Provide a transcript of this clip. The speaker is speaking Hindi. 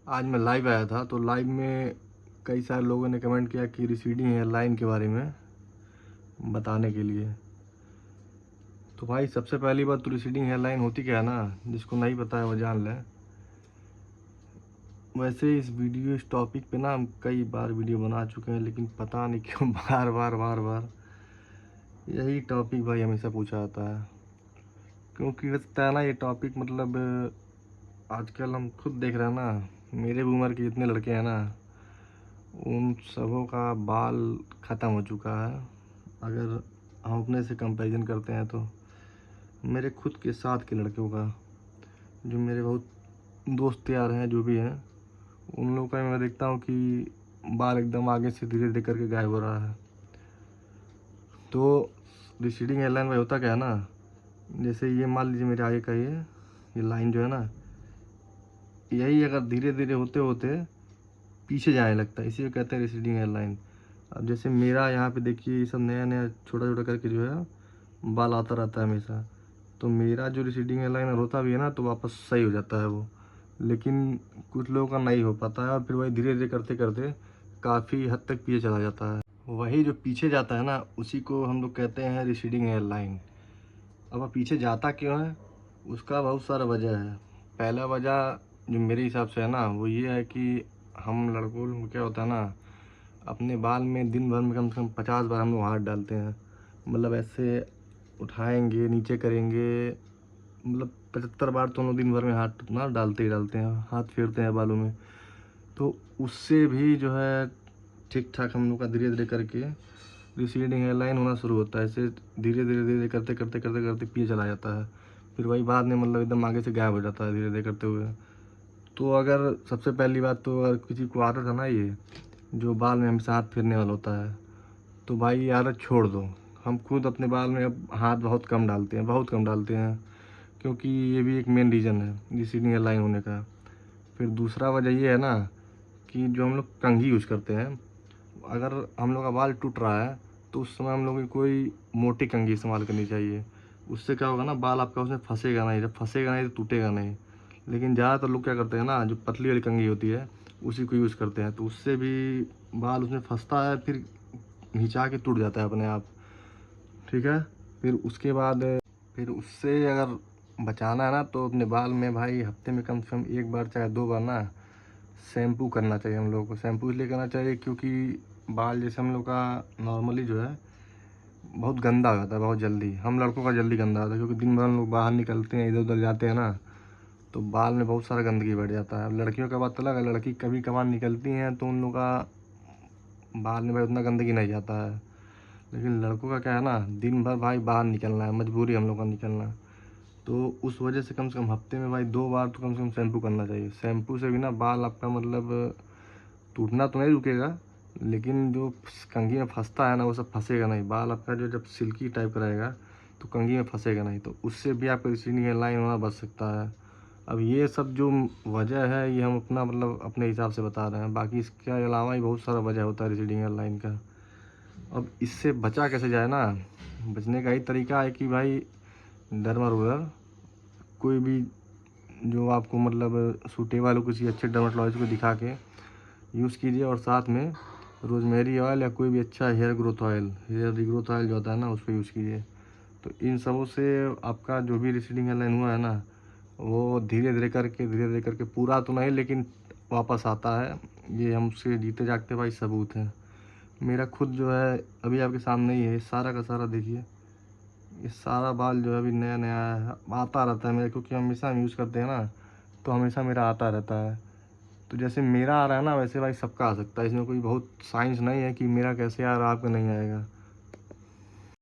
आज मैं लाइव आया था तो लाइव में कई सारे लोगों ने कमेंट किया कि रिसीडिंग हेयरलाइन के बारे में बताने के लिए। तो भाई सबसे पहली बात तो रिसीडिंग हेयरलाइन होती क्या है ना, जिसको नहीं पता है वो जान ले। वैसे इस टॉपिक पे ना हम कई बार वीडियो बना चुके हैं, लेकिन पता नहीं क्यों बार बार यही टॉपिक भाई हमेशा पूछा जाता है। क्योंकि लगता है ना ये टॉपिक मतलब आजकल हम खुद देख रहे हैं ना, मेरे भी उम्र के जितने लड़के हैं ना उन सबों का बाल ख़त्म हो चुका है। अगर हम अपने से कंपैरिजन करते हैं तो मेरे खुद के साथ के लड़कों का, जो मेरे बहुत दोस्त यार हैं जो भी हैं, उन लोगों का मैं देखता हूँ कि बाल एकदम आगे से धीरे धीरे करके गायब हो रहा है। तो रिसीडिंग हेयरलाइन में होता क्या है ना, जैसे ये मान लीजिए मेरे आगे का ये लाइन जो है ना, यही अगर धीरे धीरे होते होते पीछे जाने लगता है, इसी को कहते हैं रिसीडिंग हेयरलाइन। अब जैसे मेरा यहाँ पे देखिए ये सब नया नया छोटा छोटा करके जो है बाल आता रहता है हमेशा। तो मेरा जो रिसीडिंग हेयरलाइन होता भी है ना तो वापस सही हो जाता है वो। लेकिन कुछ लोगों का नहीं हो पाता है और फिर वही धीरे धीरे करते करते काफ़ी हद तक पीछे चला जाता है। वही जो पीछे जाता है ना उसी को हम लोग कहते हैं रिसीडिंग हेयरलाइन। अब वो पीछे जाता क्यों है, उसका बहुत सारा वजह है। पहला वजह जो मेरे हिसाब से है ना वो ये है कि हम लड़कों में क्या होता है ना, अपने बाल में दिन भर में कम से कम 50 बार हम लोग हाथ डालते हैं। मतलब ऐसे उठाएंगे, नीचे करेंगे, मतलब 75 बार तो हम लोग दिन भर में हाथ ना डालते ही डालते हैं, हाथ फेरते हैं बालों में। तो उससे भी जो है ठीक ठाक हम लोग का धीरे धीरे करके रिसीडिंग हेयरलाइन होना शुरू होता है। ऐसे धीरे धीरे धीरे करते करते करते करते पीछे चला जाता है, फिर वही बाद में मतलब एकदम आगे से गायब हो जाता है धीरे धीरे करते हुए। तो अगर सबसे पहली बात तो अगर किसी को आदत है ना ये जो बाल में हमेशा हाथ फेरने वाला होता है, तो भाई ये आदत छोड़ दो। हम खुद अपने बाल में अब हाथ बहुत कम डालते हैं, बहुत कम डालते हैं, क्योंकि ये भी एक मेन रीज़न है रिसीडिंग हेयरलाइन होने का। फिर दूसरा वजह ये है ना कि जो हम लोग कंघी यूज़ करते हैं, अगर हम लोग का बाल टूट रहा है तो उस समय हम लोग को कोई मोटी कंघी इस्तेमाल करनी चाहिए। उससे क्या होगा ना, बाल आपका उसमें फंसेगा नहीं, जब फंसेगा नहीं तो टूटेगा नहीं। लेकिन ज़्यादातर लोग क्या करते हैं ना, जो पतली वाली कंघी होती है उसी को यूज़ करते हैं, तो उससे भी बाल उसमें फंसता है, फिर खिंचा के टूट जाता है अपने आप। ठीक है। फिर उसके बाद फिर उससे अगर बचाना है ना तो अपने बाल में भाई हफ्ते में कम से कम एक बार चाहे दो बार ना शैम्पू करना चाहिए हम लोगों को। शैम्पू इसलिए करना चाहिए क्योंकि बाल जैसे हम लोग का नॉर्मली जो है बहुत गंदा हो जाता है बहुत जल्दी। हम लड़कों का जल्दी गंदा होता है क्योंकि दिन भर हम लोग बाहर निकलते हैं, इधर उधर जाते हैं ना, तो बाल में बहुत सारा गंदगी बढ़ जाता है। अब लड़कियों का बात अलग है, लड़की कभी कभार निकलती हैं तो उन लोग का बाल में भाई उतना गंदगी नहीं जाता है। लेकिन लड़कों का क्या है ना, दिन भर भाई बाहर निकलना है, मजबूरी हम लोग का निकलना। तो उस वजह से कम हफ्ते में भाई दो बार तो कम से कम शैम्पू करना चाहिए। शैम्पू से भी ना बाल आपका मतलब टूटना तो नहीं रुकेगा, लेकिन जो कंघी में फंसता है ना वो सब फंसेगा नहीं। बाल आपका जो जब सिल्की टाइप का रहेगा तो कंघी में फंसेगा नहीं, तो उससे भी आपका रिसीडिंग हेयरलाइन होना बच सकता है। अब ये सब जो वजह है ये हम अपना मतलब अपने हिसाब से बता रहे हैं, बाकी इसके अलावा ही बहुत सारा वजह होता है रिसीडिंग हेयरलाइन का। अब इससे बचा कैसे जाए ना, बचने का ही तरीका है कि भाई डर्मा रोलर कोई भी जो आपको मतलब सूटेबल हो किसी अच्छे डर्मेटोलॉजिस्ट को दिखा के यूज़ कीजिए, और साथ में रोजमेरी ऑयल या कोई भी अच्छा hair growth oil, hair regrowth oil जो होता है ना उसको यूज़ कीजिए। तो इन सबों से आपका जो भी रिसीडिंग हेयरलाइन हुआ है ना वो धीरे धीरे करके पूरा तो नहीं लेकिन वापस आता है। ये हमसे जीते जागते भाई सबूत है। मेरा खुद जो है अभी आपके सामने ही है, सारा का सारा देखिए, ये सारा बाल जो है अभी नया नया है, आता रहता है मेरा, क्योंकि हमेशा हम यूज़ करते हैं ना तो हमेशा मेरा आता रहता है। तो जैसे मेरा आ रहा है ना वैसे भाई सबका आ सकता है, इसमें कोई बहुत साइंस नहीं है कि मेरा कैसे आ रहा है आपका नहीं आएगा।